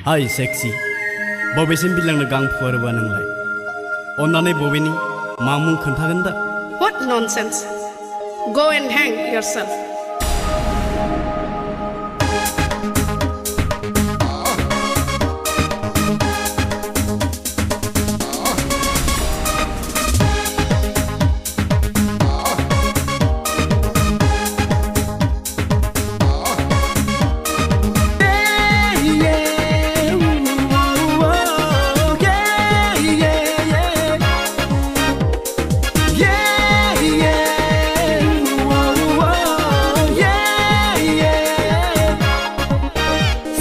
Hai sexy, बबेसिम बिलांनो गां फुवारबा नोंलाय? अन्नानै बबेनि मा मुं खोन्थागोन दा? What nonsense! Go and hang yourself.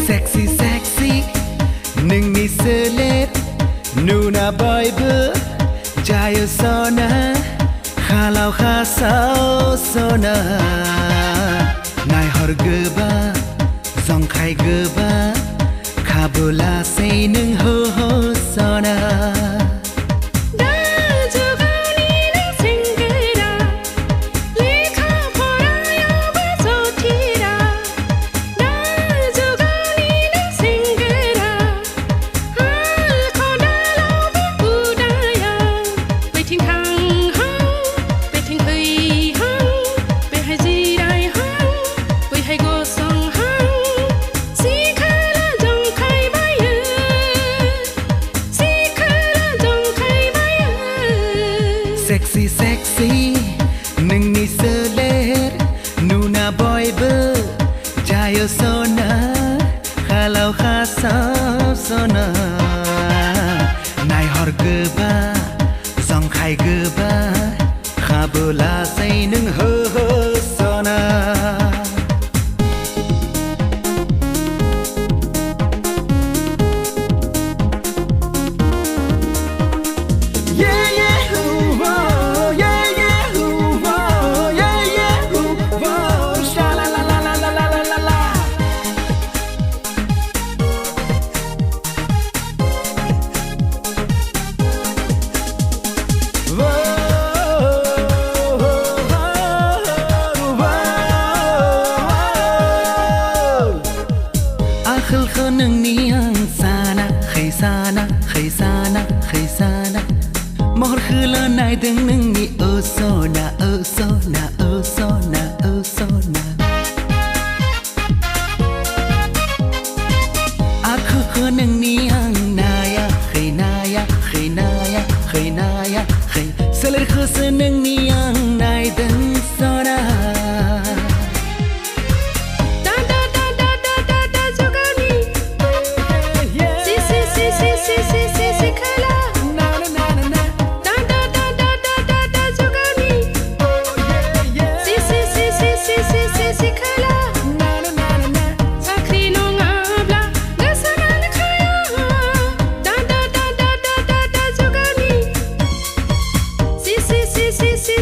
Sexy, sexy, nâng mi sơ lết, nụ na bói bơ, trai ở sona, khá lao khá sao sona, nai hor gơ ba, dòng khai gơ ba, khá bơ la say nâng hô hô sona. Sexy, sexy, nâng mi sơ lết, nụ na bói bơ, trai ở sona, khá lao khá sao sona, nai hor gơ ba, dòng khai gơ ba, khá bơ la say nâng hơ hơ sona. Khıl khönün niyan sana, khay sana, khay sana, khay sana. Mor khıla nay đừng nâng ni ơ sona, ơ sona, ơ sona, ơ sona. Khıl khönün niyan naya, khay naya, khay naya, khay naya, khay. Seler khısının niyan nay đừng sona. See,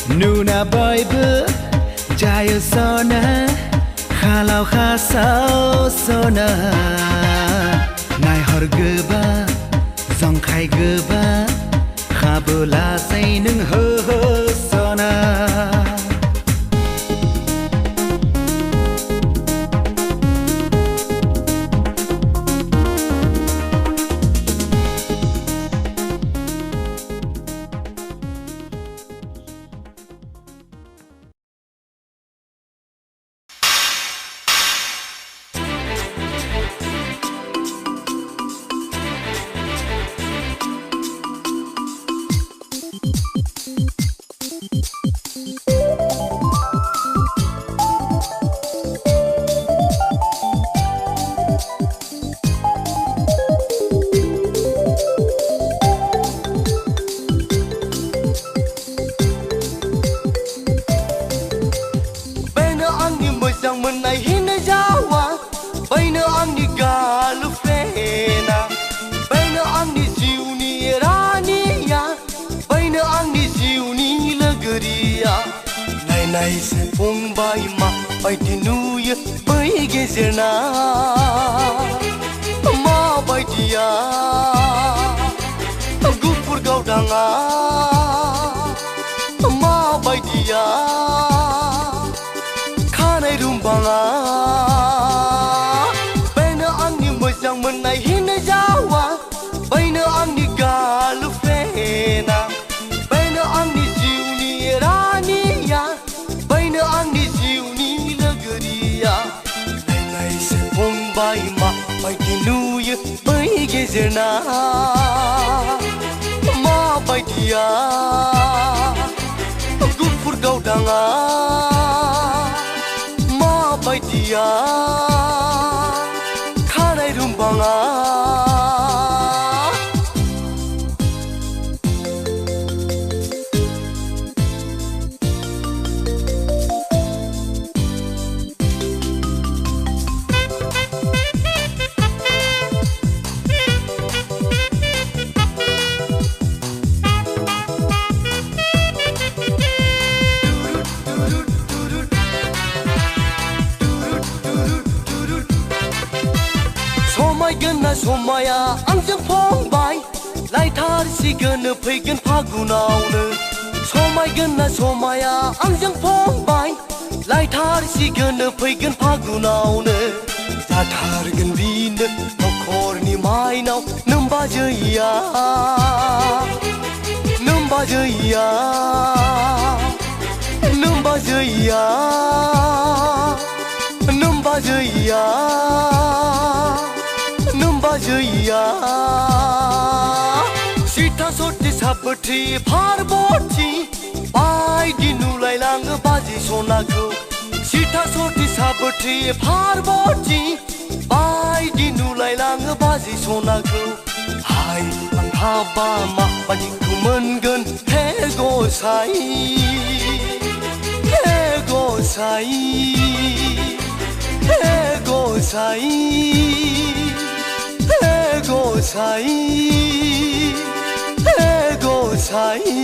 Nuna bयबो जायो सना खालाव खासाव सना नायहर गोबा जंखाय गोबा खाबो लासै नों हो सना नायसे फंबाय मा बायदि नुयो बै गेजेरना मा बायदिया गुफुर गावदाङा मा बायदिया खानाय रुमबाङा बेनो आंनि मोजां मोननाय हिनजावा बैनो आंनि गार्लफ्रेन्डआ बेनो आंनि जिउनि रानिया बैनो आंनि जिउनि लोगोरिया नायनायसे फंबाय मा बायदि नुयो बै गेजेरना मा बायदिया गुफुर गावदाङा मा बायदिया खानाय रुमबाङा समाया आंजों फंबाय लायथारसिगोन फैगोन फागुनावनो समायगोन ना समाया आंजों फंबाय लायथारसिगोन फैगोन फागुनावनो जाथारगोन बिनो नखरनि माइनाव नोमबाजैया नोमबाजैया नोमबाजैया नोमबाजैया नोमबाजैया सिथा सथि साबोथि फारबथि बायदि नुलायलाङो बाजै सनाखौ सिथा सथि साबोथि फारबथि बायदि नुलायलाङो बाजै सनाखौ हाय आं हाबा माबादिखौ मोनगोन हे गसाइ हे गसाइ हे गसाइ गोसाई हे गोसाई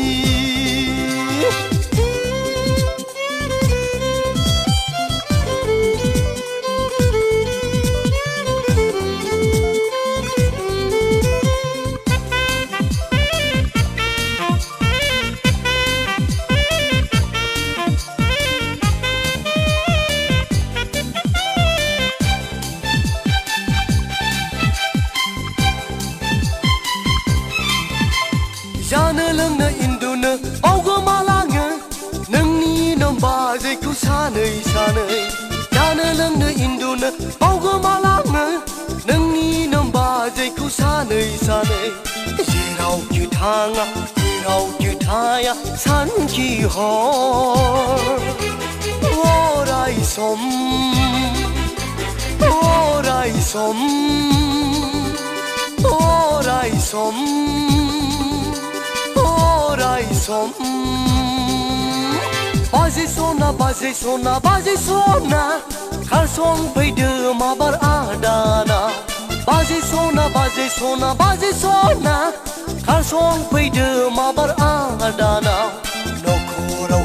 जानो लोंनो इन्दुनो बावगोमालाङो नोंनि नोमबाजैखौ सानै सानै जानो लोंनो इन्दुनो बावगोमालाङो नोंनि नोमबाजैखौ सानै सानै जेरावखि थाङा जेरावखि थाया सानखि हर अराय सम अराय सम अराय सम बाजै सना बाजै सना बाजै सना खारसं फैदो माबार आदाना बाजै सना बाजै सना बाजै सना खारसं फैदो माबार आदाना नखराव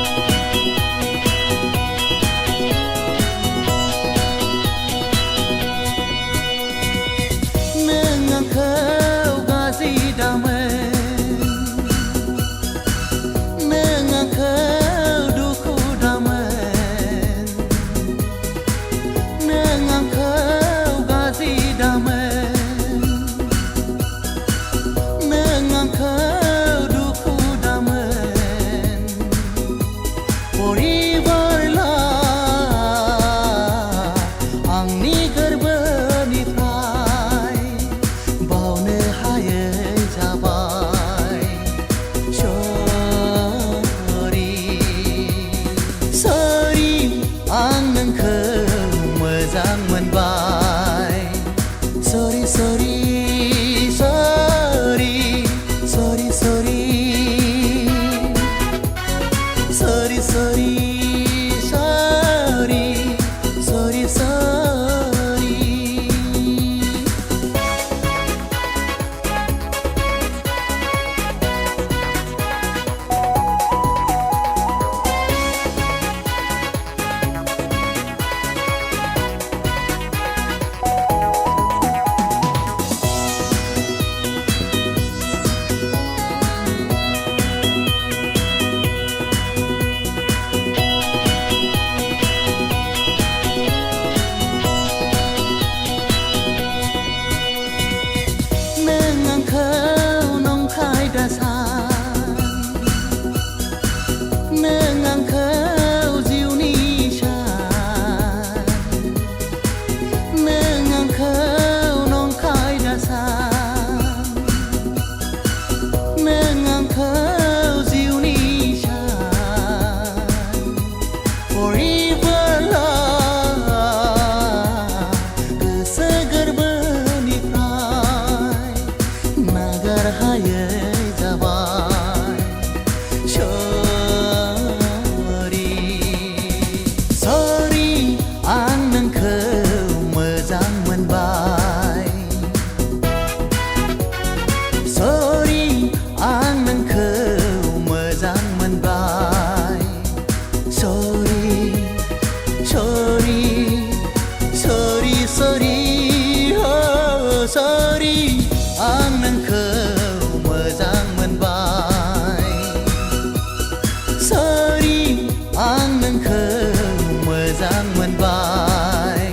Sorry Sorry आं नोंखौ मोजां मोनबाय Sorry आं नोंखौ मोजां मोनबाय Sorry Sorry Sorry Sorry oh Sorry आं नोंखौ मोजां मोनबाय Sorry आं नोंखौ मोजां मोनबाय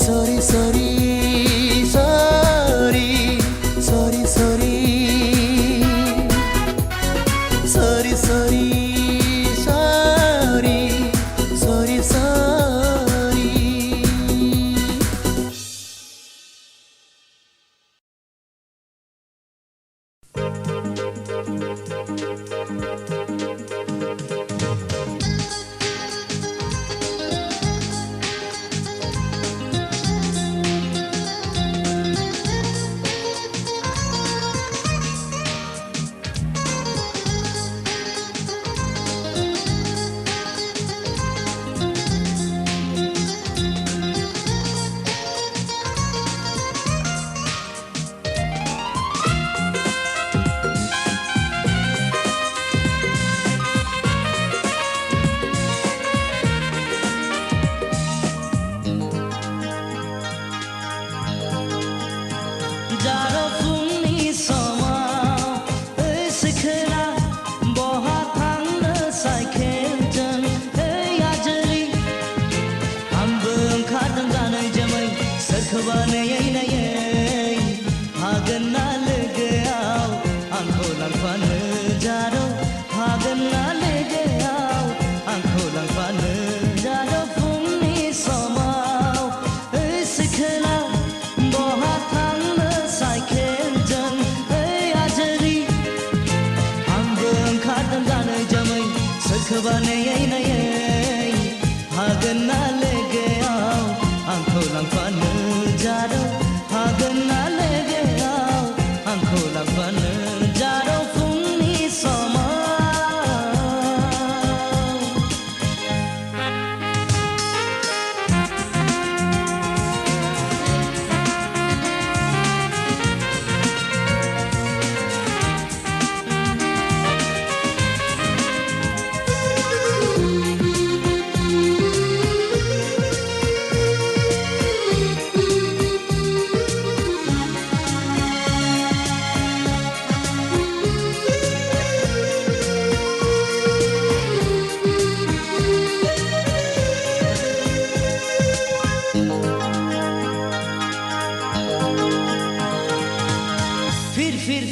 Sorry Sorry Sorry Sorry Sorry Sorry Sorry Sorry Sorry Sorry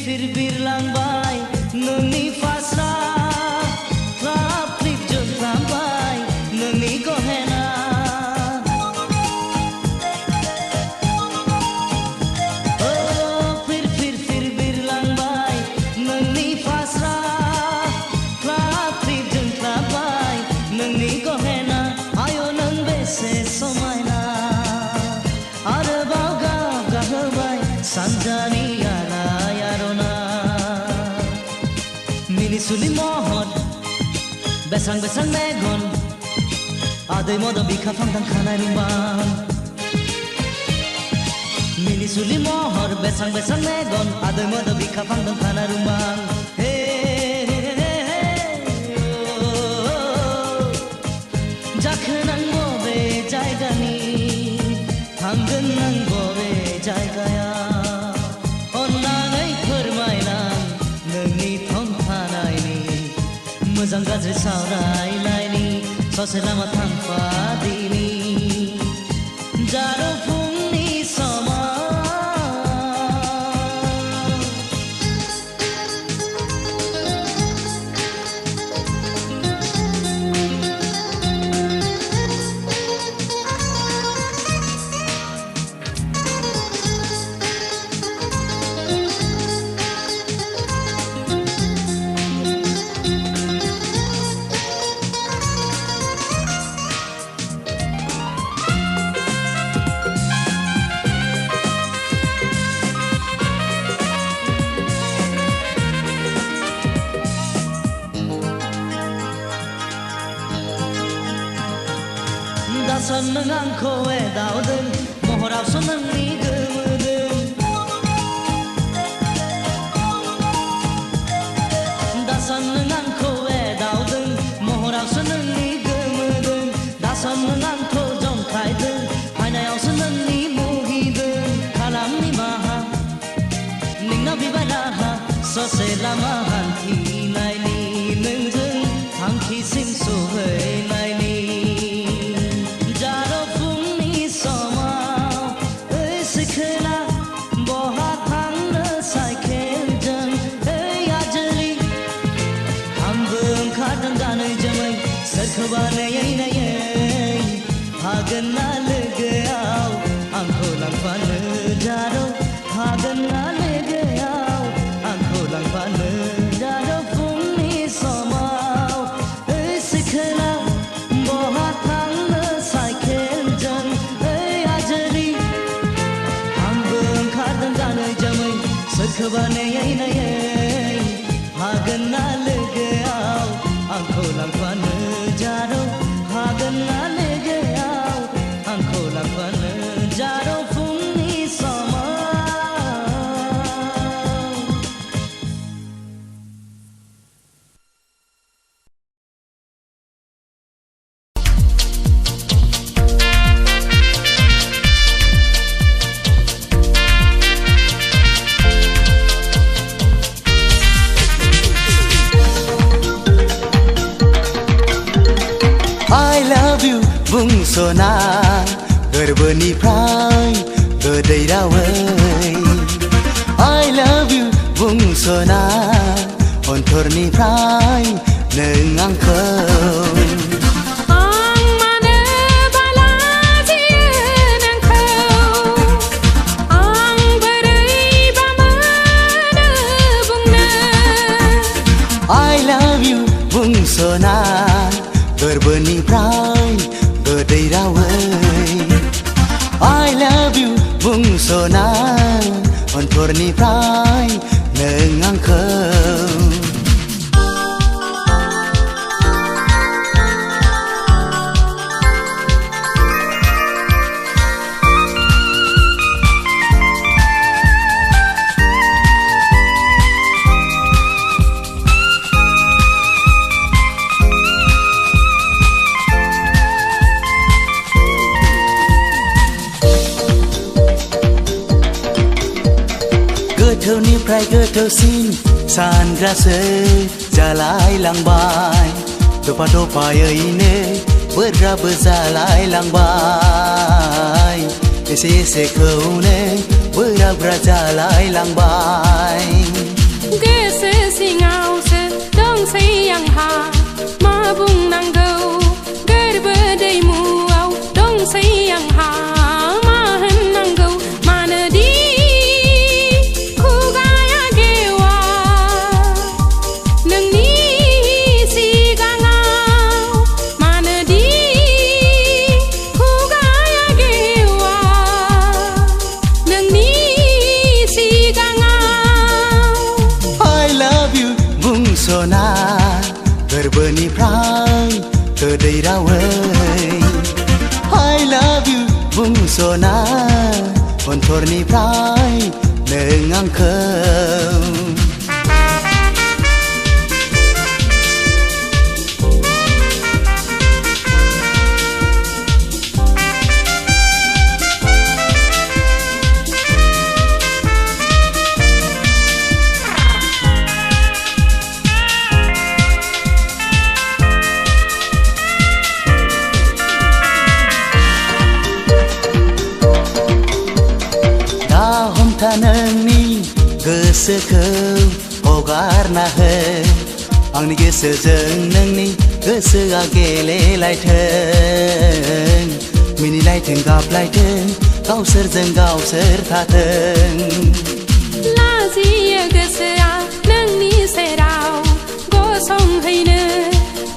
फिर बिरलांबाय नोंनि फास्रा क्लाब क्लिप जोंख्लांबाय नोंनि गहेना फिर बिरलांबाय नोंनि फास्रा क्लाब क्लिप जोंख्लांबाय नोंनि गहेना आय' नों बेसे समायना आरोबाव गाब गाहोबाय सानजानि Minisuli mohon Besang megon Aday modo bika pangtang kanay rumbang Minisuli mohon Besang megon Aday modo bika pangtang kanay rumbang Jakhan ang bobe jaygani Hanggan ang bobe jaygaya मोजां गाज्रि सावरायलायनि ससे लामा थांफादिनि जारौ फुंनि समाव दासन नों आंखौ एदावदों महरावसो नोंनि गोमोदों दासन नों आंखौ एदावदों महरावसो नोंनि गोमोदों दासन नों आंखौ जंखायदों आयनायावसो नोंनि मुहिदों खालामनि माहा नोंनाव बिबाय राहा ससे लामा हान्थिनायनि नोंजों थांखिसिम सहैनायनि जारो फुंनि समाव ओइ सिखोना बहा थांनो साइकेलजों ओइ आजोलि आंबो ओंखारदों गानै जोमै सोरखौबा नायै नायै हागोन ना लोगोआव आंखौ लांफानो जारो हागोन ना लोगोआव आंखौ लांफानो जारो फुंनि समाव ओइ सिखोना बहा थांनो साइकेलजों ओइ आजोलि आंबो ओंखारदों गानै जोमै सोरखौबा नायै नायै हागोन ना लोगोआव आंखौ लांफानो जारो हागोन ना लोगोआव आंखौ लांफानो जारो फुंनि समाव I love you बुंस'ना गोरबोनिफ्राय गोदै रावै I love you बुंस'ना अन्तरनिफ्राय नों आंखौ आं मानो बाला जियो नोंखौ आं बोरैबा मोनो बुंनो I love you बुंस'ना गोरबोनिफ्राय गोदै रावै I love you बुंस'ना अन्तरनिफ्राय नों आंखौ गोथौनिफ्राय गोथौसिन सानग्रासो जालायलांबाय दफा दफायैनो बोराबो जालायलांबाय एसे एसेखौनो बोराब्रा जालायलांबाय गोसो सिङावसो दंसै आंहा मा बुंनांगौ गोरबो दैमुआव दंसै आंहा मा होननांगौ मानोदि खुगाया गेवा नोंनि सिगाङाव मानोदि खुगाया गेवा नोंनि सिगाङाव I love you बुंस'ना गोरबोनिफ्राय गोदै रावै I love you बुंस'ना अन्तरनिफ्राय नों आंखौ दा हमथा नोंनि गोसोखौ हगारना हो आंनि गोसोजों नोंनि गोसोआ गेलेलायथों मिनिलायथों गाबलायथों गावसोरजों गावसोर थाथों लाजियो गोसोआ नोंनि सेराव गसंहैनो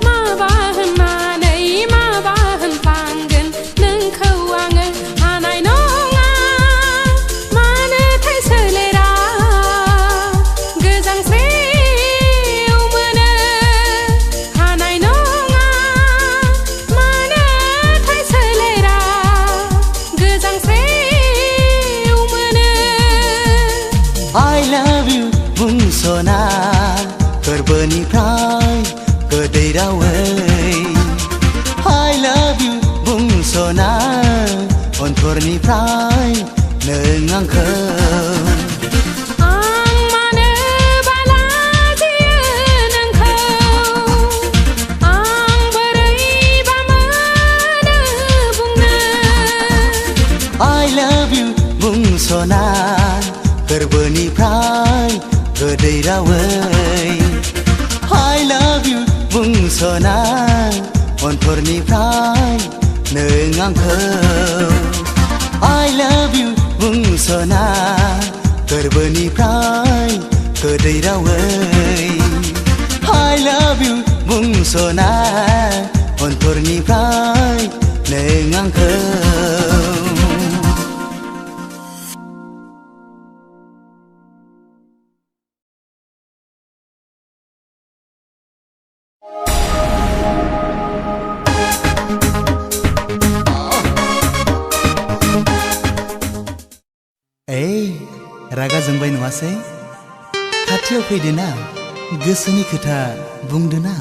माबा होननानै माबा होनफ्लांगोन नोंखौ आङो हानाय नङा मानोथाय सोलेरा गोजांस्रिउ मोनो हानाय नङा मानोथाय सोलेरा गोदै रावै I love you बुंस'ना अनथरनिफ्राय नों आंखौ आं मानो बाला जियो नोंखौ आं बोरैबा मोनो बुंनो I love you बुंस'ना गोरबोनिफ्राय गोदै रावै I love you बुंस'ना अनथरनिफ्राय नों आंखौ I love you बुंस'ना गोरबोनिफ्राय गोदै रावै I love you बुंस'ना अनथरनिफ्राय नों आंखौ रागा जोंबाय नङासै खाथियाव फैदोना गोसोनि खोथा बुंदोना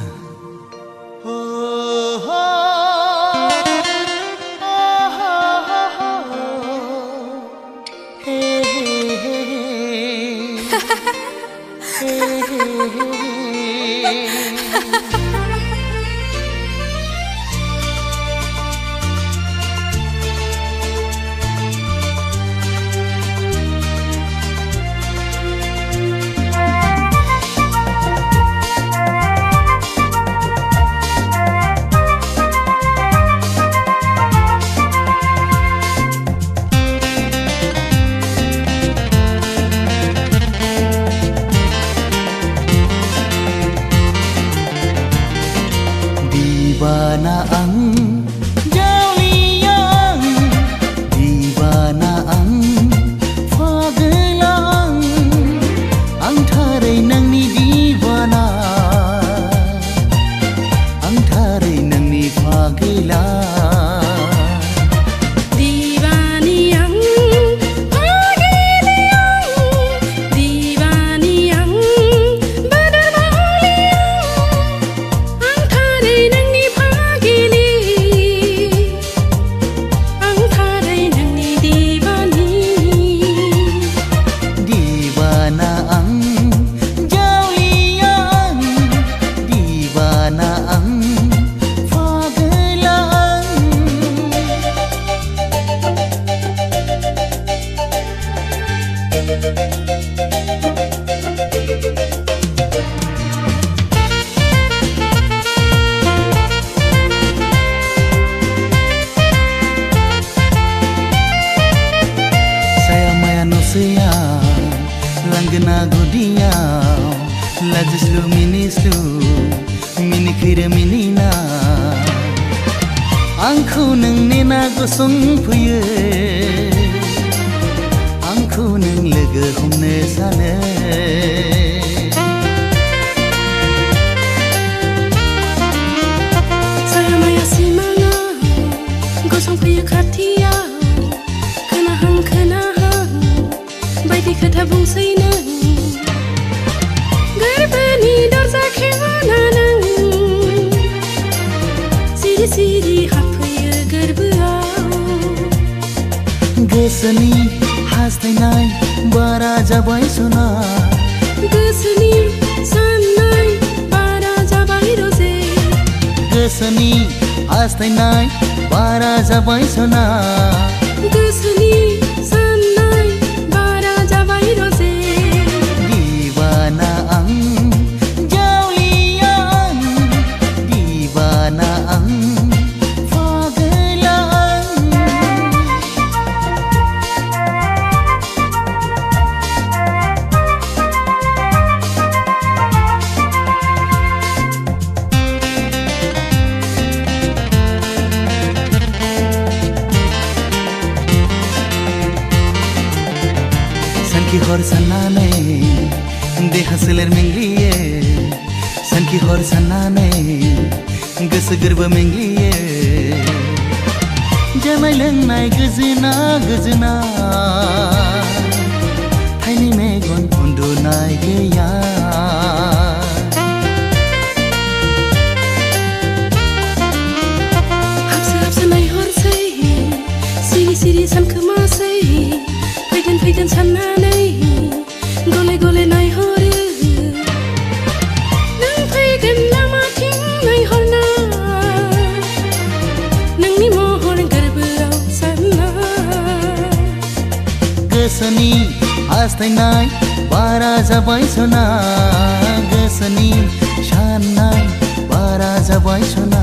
Dibana ang jauliang Dibana ang fagelang Ang taray nangni dibana Ang taray nangni fagelang Langgana gudiaw Lajislu minislu Minikira minina Angku nang nena gosong puye Angku nang lega humne sana Saya maya simana gosong puye khatiaw Kenahang baiti kata bungsainan Garbani dorza khemana nang Siri hapaya garbuaw Gesani hastainai bara jabai sona Gesani sanai bara jabai roze Gesani hastainai bara jabai sona Gesani sanai bara jabai roze Dibana ang jaulian Dibana ang fagelang Sanki hor sanane deha seler mengliye Sanki hor sanane goso gorbo mengliye Jamai loंनाय गोजोना गोजोना Haini megon उन्दुनाय गैया हास्थायनाय बारा जाबाय सना गोसोनि साननाय बारा जाबाय सना